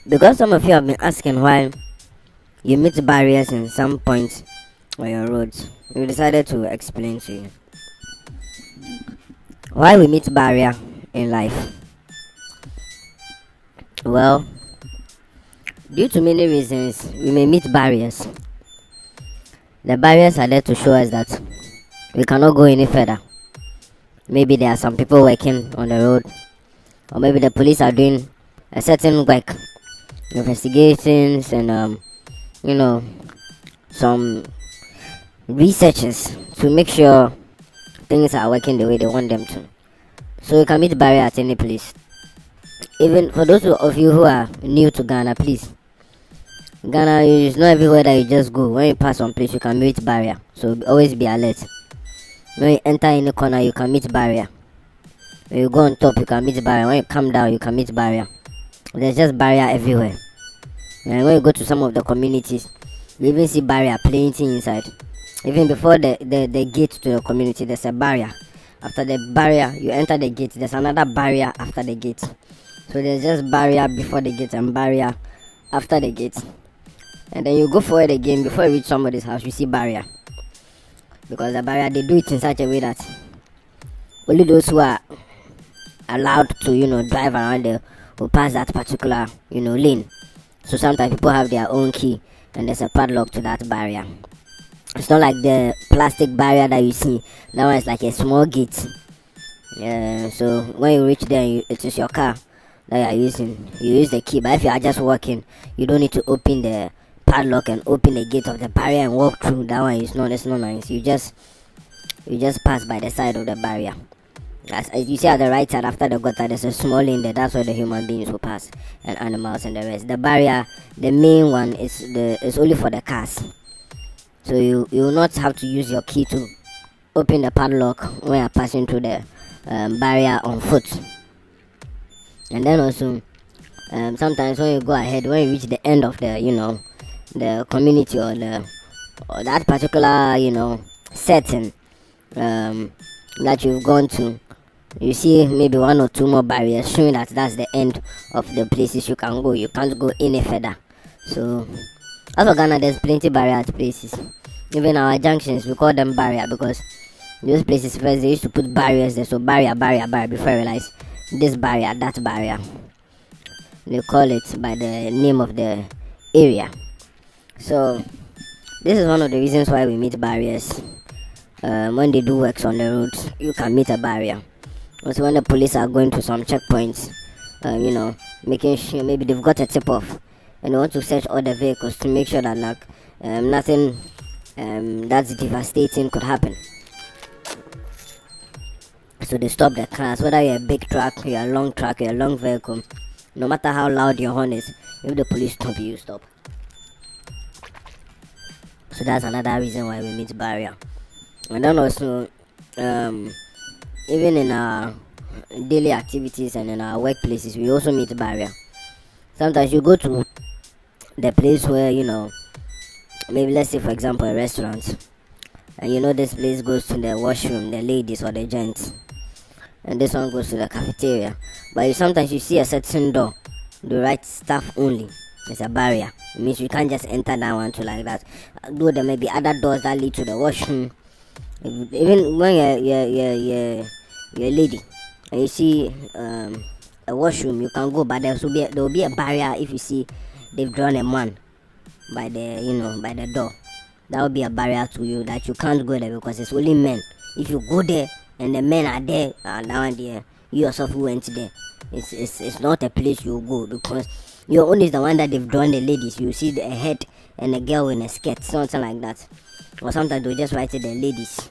Because some of you have been asking why you meet barriers in some points on your roads, we decided to explain to you why we meet barrier in life. Well, due to many reasons, we may meet barriers. The barriers are there to show us that we cannot go any further. Maybe there are some people working on the road, or maybe the police are doing a certain work, investigations, and some researches to make sure things are working the way they want them to. So you can meet barrier at any place. Even for those of you who are new to Ghana, please. Ghana is not everywhere that you just go. When you pass one place, you can meet barrier. So always be alert. When you enter any corner, you can meet barrier. When you go on top, you can meet barrier. When you come down, you can meet barrier. There's just barrier everywhere. And when you go to some of the communities, you even see barrier plenty inside. Even before the gate to the community, there's a barrier. After the barrier, you enter the gate. There's another barrier after the gate. So there's just barrier before the gate and barrier after the gate. And then you go forward again. Before you reach somebody's house, you see barrier. Because the barrier, they do it in such a way that only those who are allowed to drive around there will pass that particular lane. So sometimes people have their own key and there's a padlock to that barrier. It's not like the plastic barrier that you see. That one is like a small gate. So when you reach there, it is your car that you are using. You use the key. But if you are just walking, you don't need to open the padlock and open the gate of the barrier and walk through. That one is not. It's not nice. You just pass by the side of the barrier. As you see at the right side after the gutter, there's a small lane there. That's where the human beings will pass, and animals and the rest. The barrier, the main one, is only for the cars. So you will not have to use your key to open the padlock when you're passing through the barrier on foot. And then also, sometimes when you go ahead, when you reach the end of the community or that particular setting that you've gone to, you see maybe one or two more barriers showing that that's the end of the places you can go. You can't go any further. So as for Ghana, there's plenty barrier at places. Even our junctions, we call them barrier because those places first they used to put barriers there. So barrier before I realize this barrier, that barrier. They call it by the name of the area. So this is one of the reasons why we meet barriers. When they do works on the roads, you can meet a barrier. Also, when the police are going to some checkpoints, making sure maybe they've got a tip off and they want to search all the vehicles to make sure that nothing that's devastating could happen. So they stop the cars, whether you're a big truck, you're a long truck, you're a long vehicle. No matter how loud your horn is, if the police stop you, stop. So that's another reason why we meet barrier. And then also, even in our daily activities and in our workplaces, we also meet barrier. Sometimes you go to the place where maybe let's say for example a restaurant, and this place goes to the washroom, the ladies or the gents, and this one goes to the cafeteria. But sometimes you see a certain door, the right staff only. There's a barrier. It means you can't just enter that one to like that. Though there may be other doors that lead to the washroom. Even when you're a lady and you see a washroom, you can go, but there will be a barrier if you see they've drawn a man by the door. That will be a barrier to you that you can't go there because it's only men. If you go there and the men are there and down there, you yourself went there. It's not a place you go because your own is the one that they've drawn the ladies. You see a head and a girl in a skirt, something like that. Or sometimes they just write it the ladies.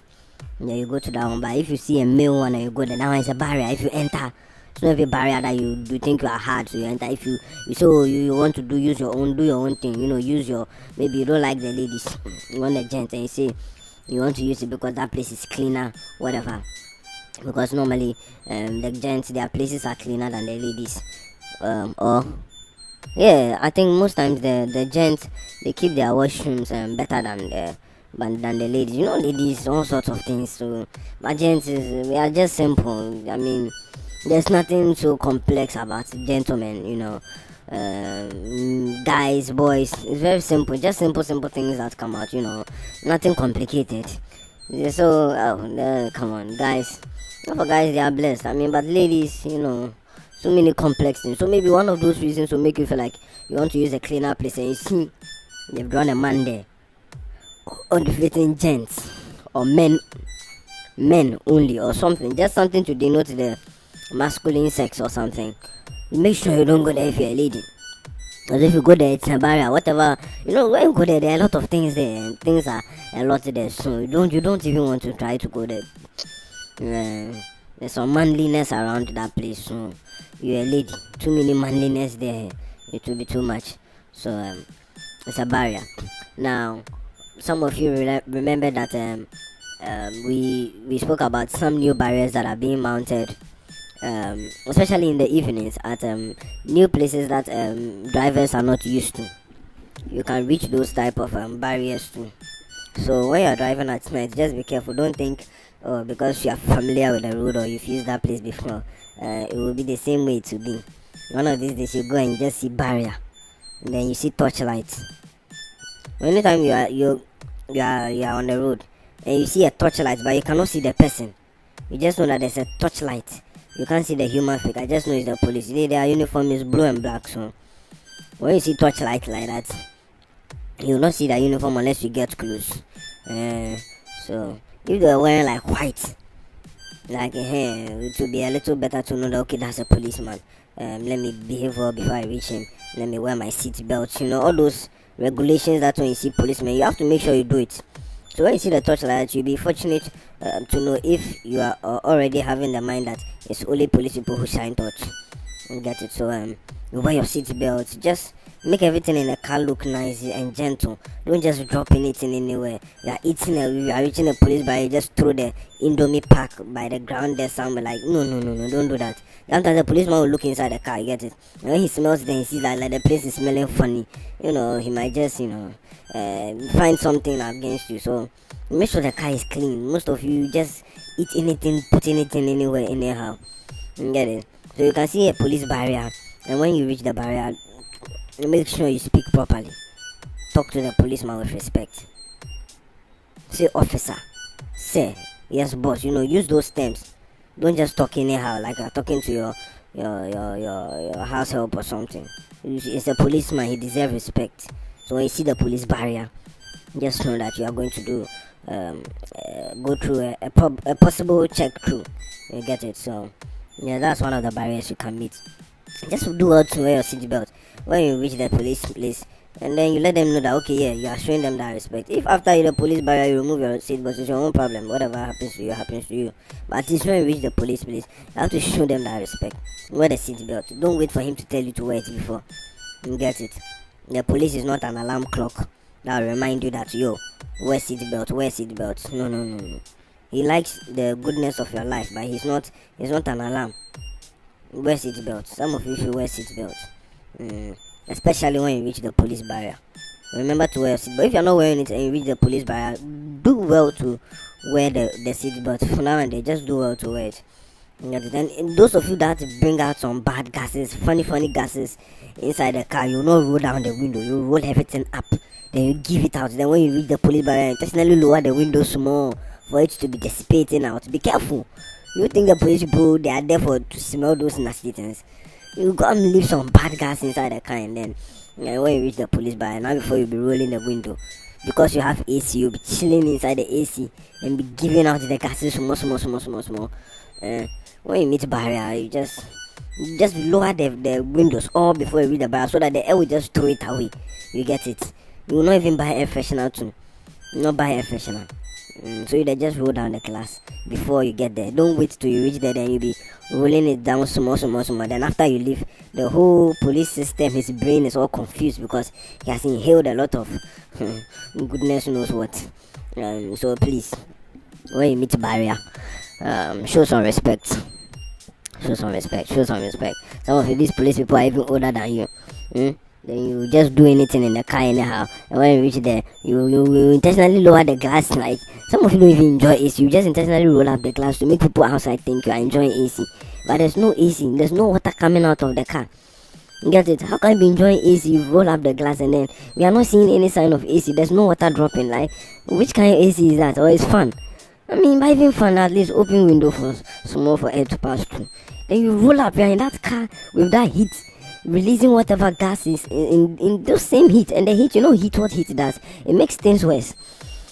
Yeah, you go to that one. But if you see a male one and you go there, that one is a barrier. If you enter, it's not a barrier that you think you are hard. So you enter. If you want to use your own thing. Use your, maybe you don't like the ladies, you want the gents, and you say you want to use it because that place is cleaner, whatever. Because normally the gents, their places are cleaner than the ladies. I think most times the gents, they keep their washrooms better than the ladies. Ladies, all sorts of things. So but gents we are just simple. I mean, there's nothing so complex about gentlemen. guys, boys. It's very simple, just simple things that come out, nothing complicated. So, come on, guys. Not for guys, they are blessed. I mean, but ladies, so many complex things. So maybe one of those reasons will make you feel like you want to use a cleaner place, and you see they've drawn a man there, unfitting gents or men only or something, just something to denote the masculine sex or something. Make sure you don't go there if you're a lady. Because if you go there, it's a barrier, whatever. When you go there, there are a lot of things there, and things are a lot there. So you don't even want to try to go there. There's some manliness around that place. So you're a lady, too many manliness there, it will be too much. So it's a barrier. Now, some of you remember that we spoke about some new barriers that are being mounted, especially in the evenings at new places that drivers are not used to. You can reach those type of barriers too. So when you're driving at night, just be careful. Don't think because you are familiar with the road or you've used that place before, it will be the same way it will be. One of these days you go and you just see barrier, and then you see torchlights. Anytime you are on the road and you see a torchlight, but you cannot see the person, you just know that there's a torchlight. You can't see the human figure. I just know it's the police. Their uniform is blue and black. So when you see torchlight like that, you will not see the uniform unless you get close. So if they're wearing like white, like it will be a little better to know that okay, that's a policeman. Let me behave well before I reach him. Let me wear my seat belt. All those regulations that when you see policemen, you have to make sure you do it. So when you see the torchlight, you'll be fortunate to know if you are already having the mind that it's only police people who shine torch. You get it? So you wear your seat belt. Just make everything in the car look nice and gentle. Don't just drop anything anywhere. You are you are reaching a police bar, you just throw the Indomie pack by the ground there somewhere. Like no, don't do that. Sometimes the policeman will look inside the car, you get it? And when he smells, then he sees that like the place is smelling funny. He might just find something against you. So make sure the car is clean. Most of you just eat anything, put anything anywhere, anyhow. You get it? So you can see a police barrier, and when you reach the barrier, make sure you speak properly. Talk to the policeman with respect. Say officer, sir, yes boss. Use those terms. Don't just talk anyhow like you're talking to your house help or something. It's a policeman, he deserves respect. So when you see the police barrier, just know that you are going to do go through a possible check through. You get it? So that's one of the barriers you can meet. Just do well to wear your seatbelt when you reach the police place, and then you let them know that okay, yeah, you are showing them that respect. If after the police barrier you remove your seatbelt, it's your own problem. Whatever happens to you. But at least when you reach the police place, you have to show them that respect. Wear the seatbelt. Don't wait for him to tell you to wear it before. You get it? The police is not an alarm clock that will remind you that wear seatbelt. No. He likes the goodness of your life, but he's not an alarm. Wear seatbelt. Some of you should wear seatbelt, especially when you reach the police barrier. Remember to wear seatbelt. If you're not wearing it and you reach the police barrier, do well to wear the seatbelt. For now and then, just do well to wear it. Then those of you that bring out some bad gases, funny gases inside the car, you not roll down the window. You roll everything up, then you give it out. Then when you reach the police barrier, intentionally lower the window small for it to be dissipating out. Be careful. You think the police people, they are there to smell those nasty things? You go and leave some bad gas inside the car, and then when you reach the police bar, now before you be rolling the window, because you have AC, you'll be chilling inside the AC and be giving out the gases small. When you meet barrier, you just lower the windows all before you reach the barrier, so that the air will just throw it away. You get it? You will not even buy air freshener too. Not buy air freshener. So you just roll down the class before you get there. Don't wait till you reach there, then you be rolling it down small. Then after you leave, the whole police system, his brain is all confused because he has inhaled a lot of goodness knows what. So please, when you meet barrier, show some respect. Some of these police people are even older than you. Then you just do anything in the car anyhow, and when you reach there, you intentionally lower the glass. Like some of you don't even enjoy AC, you just intentionally roll up the glass to make people outside think you are enjoying AC, but there's no AC, there's no water coming out of the car. Get it? How can you be enjoying AC? You roll up the glass and then we are not seeing any sign of AC. There's no water dropping. Like, which kind of AC is that? Or it's fun? I mean, by even fun, at least open window for small for air to pass through. Then you roll up, you're in that car with that heat, releasing whatever gas is in those same heat. And the heat, what heat does? It makes things worse.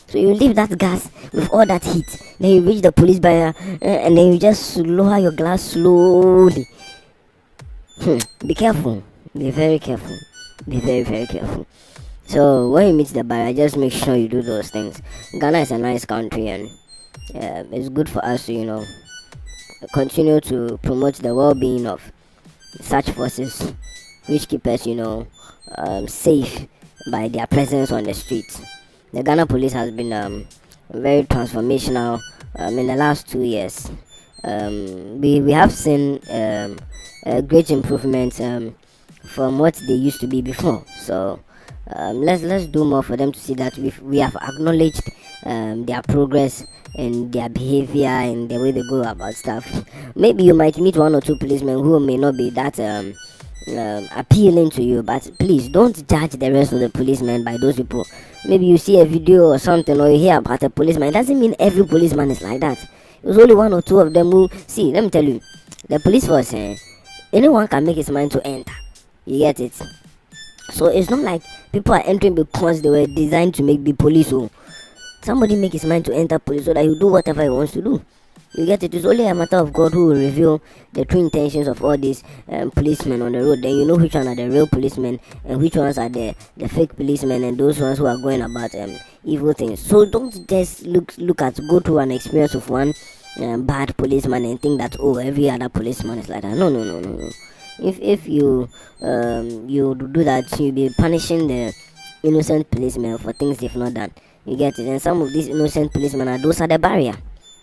So you leave that gas with all that heat. Then you reach the police barrier, and then you just lower your glass slowly. Be careful. Be very careful. Be very, very careful. So when you meet the barrier, just make sure you do those things. Ghana is a nice country, and it's good for us to, continue to promote the well-being of such forces, which keep us, safe by their presence on the streets. The Ghana police has been very transformational in the last 2 years. We have seen great improvements from what they used to be before. So let's do more for them to see that we have acknowledged their progress and their behavior and the way they go about stuff. Maybe you might meet one or two policemen who may not be that appealing to you, but please don't judge the rest of the policemen by those people. Maybe you see a video or something, or you hear about a policeman. It doesn't mean every policeman is like that. There's only one or two of them who see. Let me tell you, the police force, anyone can make his mind to enter. You get it? So it's not like people are entering because they were designed to be police. So somebody make his mind to enter police so that he do whatever he wants to do. You get it? It's only a matter of God who will reveal the true intentions of all these policemen on the road. Then you know which one are the real policemen and which ones are the fake policemen and those ones who are going about evil things. So don't just go through an experience of one bad policeman and think that every other policeman is like that. No. If you do that, you'll be punishing the innocent policemen for things they've not done. You get it? And some of these innocent policemen those are the barrier.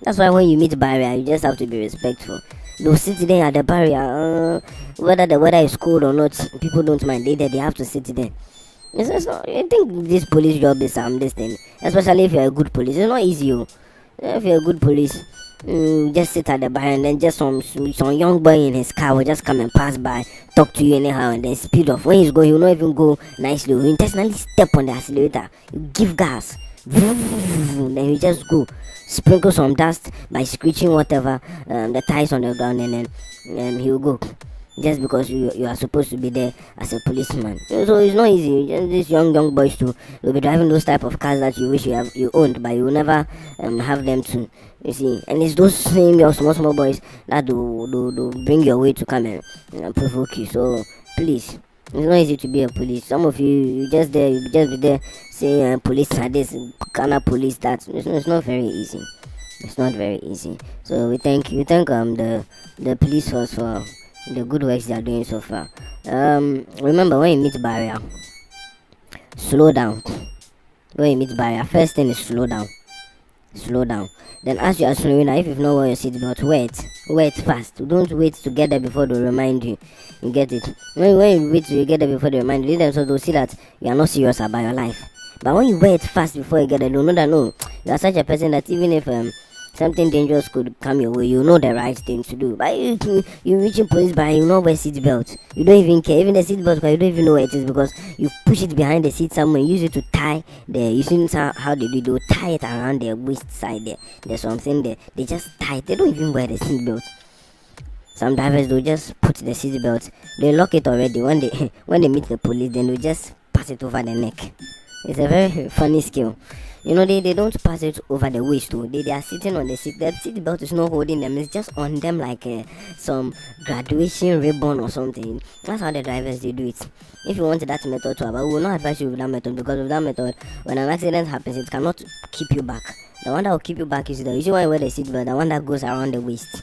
That's why when you meet barrier, you just have to be respectful. They'll sit there at the barrier, whether the weather is cold or not, people don't mind. They have to sit there. It's not, I think this police job is this thing, especially if you're a good police. It's not easy. If you're a good police, just sit at the bar and then just some young boy in his car will just come and pass by, talk to you anyhow, and then speed off. When he's going, he'll not even go nicely. He'll intentionally step on the accelerator, you give gas, then you just go, sprinkle some dust by screeching whatever the tires on the ground, and then he'll go. Just because you are supposed to be there as a policeman. So it's not easy. These young boys too, they'll be driving those type of cars that you wish you owned, but you will never have them to. You see, and it's those same your small boys that do bring your way to come and provoke you. So please, it's not easy to be a police. Some of you just be there saying police are this, Ghana police that. It's not very easy. It's not very easy. So we thank the police force for the good works they are doing so far. Remember, when you meet barrier, slow down. When you meet barrier, first thing is slow down. Then as you are slowing down, if you've not worn your seatbelt, wait fast. Don't wait to get there before they remind you. You get it? When you wait till you get there before they remind you, so they'll see that you are not serious about your life. But when you wait fast before you get there, they'll know that no, you are such a person that even if something dangerous could come your way, you know the right thing to do. But you reaching police bar, you know wear seat belt. You don't even care. Even the seat belt, you don't even know where it is because you push it behind the seat somewhere. Use it to tie you see how they do. They'll tie it around their waist side there. There's something there. They just tie it. They don't even wear the seat belt. Some drivers will just put the seat belt. They lock it already. When they meet the police, then they just pass it over the neck. It's a very funny skill. They don't pass it over the waist too. They are sitting on the seat. That seat belt is not holding them. It's just on them like some graduation ribbon or something. That's how the drivers they do it. If you want that method to have, I will not advise you with that method, because with that method, when an accident happens, it cannot keep you back. The one that will keep you back is the usually when you wear the seat belt, the one that goes around the waist.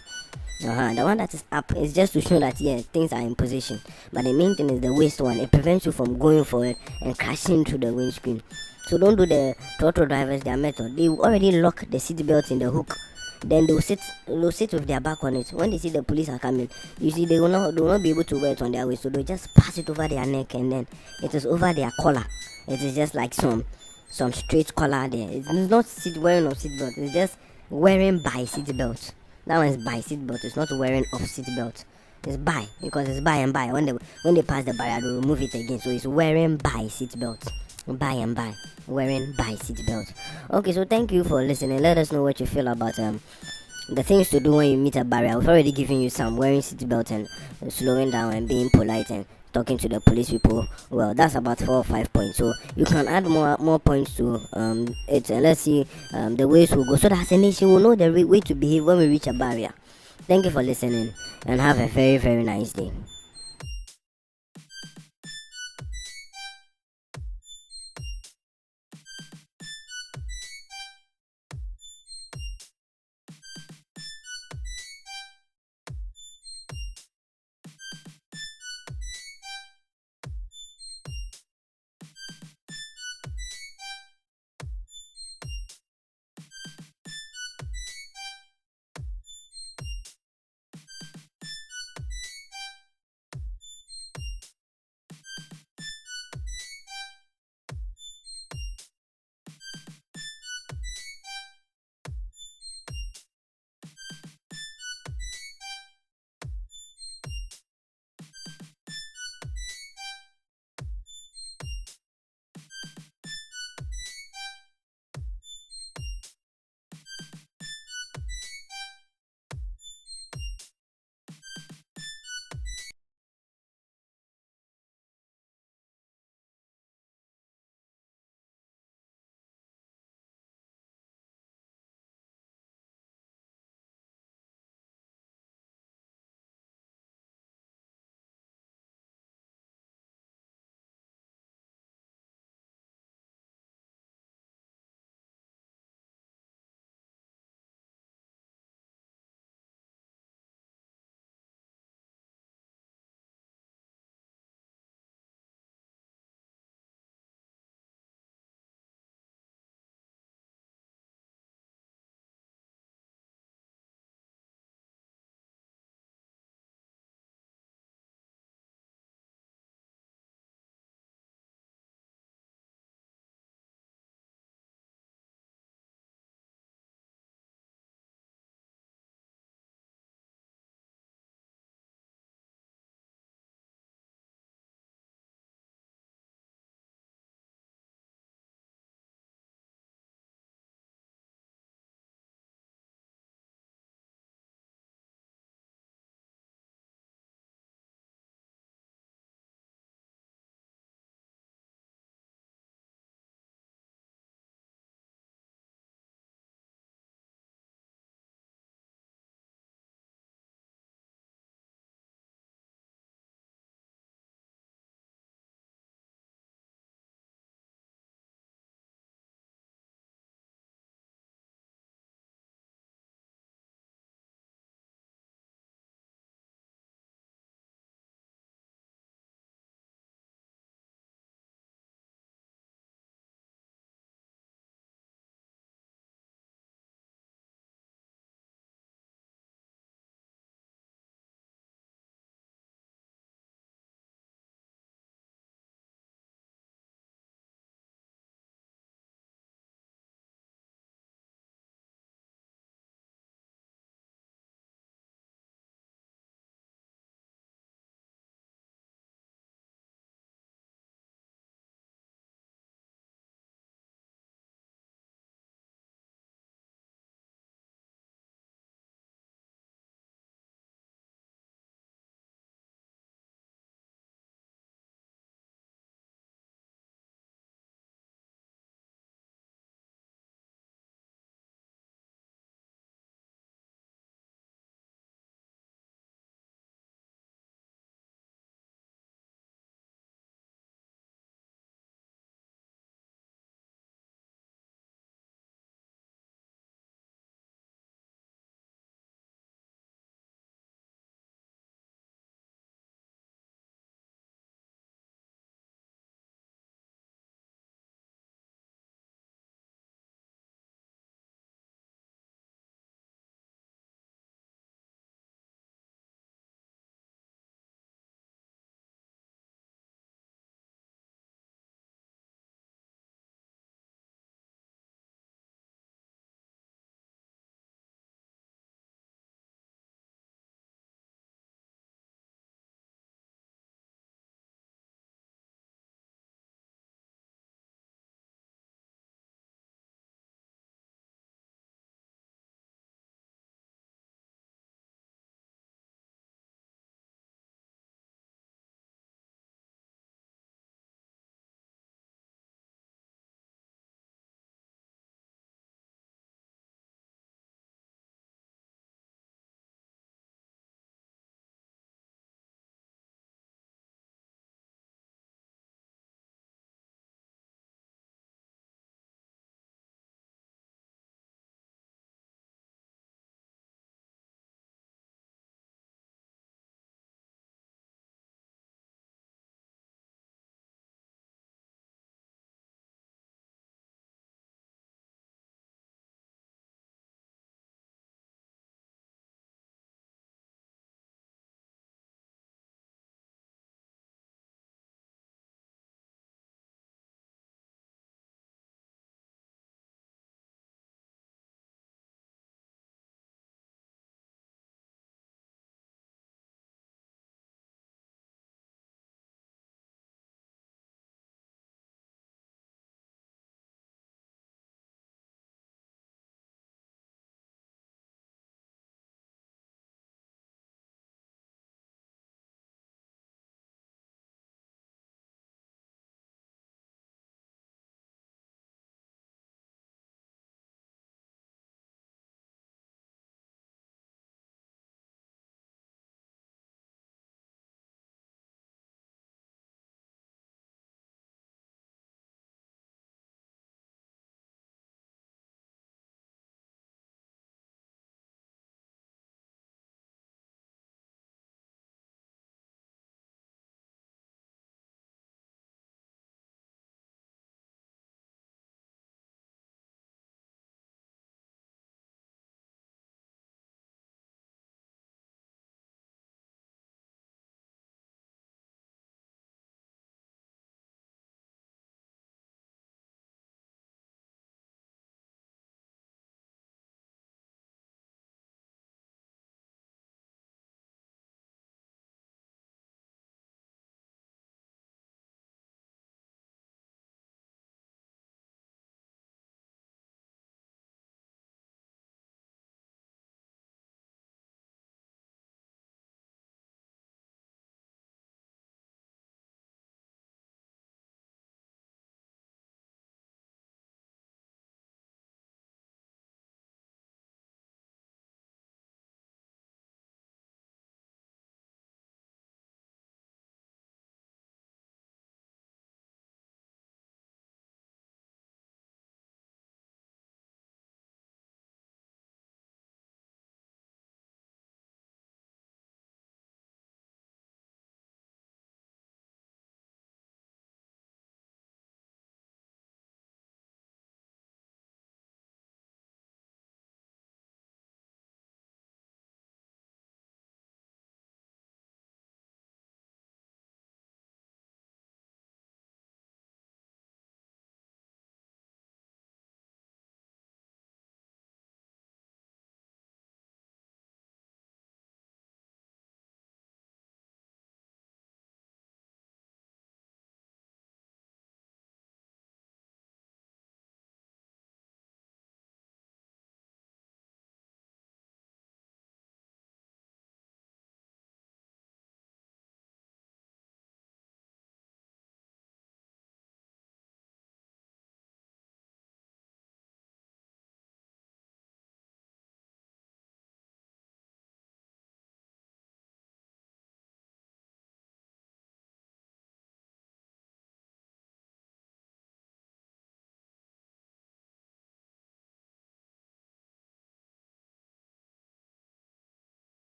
The one that is up is just to show that things are in position. But the main thing is the waist one. It prevents you from going forward and crashing through the windscreen. So don't do the throttle drivers their method. They already lock the seat belt in the hook. Then they'll sit with their back on it. When they see the police are coming, you see they will not be able to wear it on their waist. So they'll just pass it over their neck, and then it is over their collar. It is just like some straight collar there. It's not wearing of seat belt. It's just wearing by seat belt. That one is by seat belt. It's not wearing of seat belt. It's by, because it's by and by. When they pass the barrier, they remove it again. So it's wearing by seatbelt. By and by. Wearing by seatbelt. Okay, so thank you for listening. Let us know what you feel about the things to do when you meet a barrier. I've already given you some: wearing seatbelt and slowing down and being polite and talking to the police people. Well, that's about 4 or 5 points. So you can add more points to it, and let's see the ways we'll go, so that as a nation we'll know the way to behave when we reach a barrier. Thank you for listening, and have a very, very nice day.